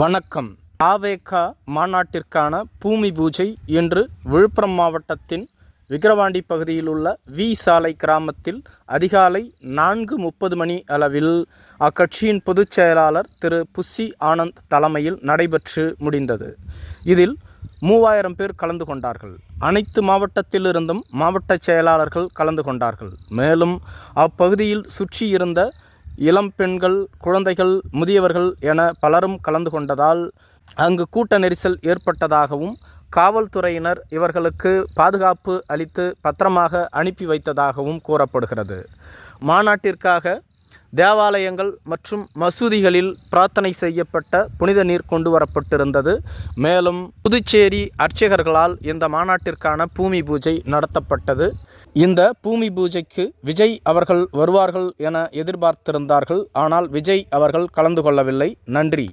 வணக்கம். அ.வே.க. மாநாட்டிற்கான பூமி பூஜை இன்று விழுப்புரம் மாவட்டத்தின் விக்கிரவாண்டி பகுதியில் உள்ள வி. சாலை கிராமத்தில் அதிகாலை 4:30 மணி அளவில் அக்கட்சியின் பொதுச் செயலாளர் திரு. புஸ்ஸி ஆனந்த் தலைமையில் நடைபெற்று முடிந்தது. இதில் 3000 பேர் கலந்து கொண்டார்கள். அனைத்து மாவட்டத்திலிருந்தும் மாவட்ட செயலாளர்கள் கலந்து கொண்டார்கள். மேலும் அப்பகுதியில் சுற்றியிருந்த இளம் பெண்கள், குழந்தைகள், முதியவர்கள் என பலரும் கலந்து கொண்டதால் அங்கு கூட்ட நெரிசல் ஏற்பட்டதாகவும், காவல்துறையினர் இவர்களுக்கு பாதுகாப்பு அளித்து பத்திரமாக அனுப்பி வைத்ததாகவும் கூறப்படுகிறது. மாநாட்டிற்காக தேவாலயங்கள் மற்றும் மசூதிகளில் பிரார்த்தனை செய்யப்பட்ட புனித நீர் கொண்டு வரப்பட்டிருந்தது. மேலும் புதுச்சேரி அர்ச்சகர்களால் இந்த மாநாட்டிற்கான பூமி பூஜை நடத்தப்பட்டது. இந்த பூமி பூஜைக்கு விஜய் அவர்கள் வருவார்கள் என எதிர்பார்த்திருந்தார்கள். ஆனால் விஜய் அவர்கள் கலந்து கொள்ளவில்லை. நன்றி.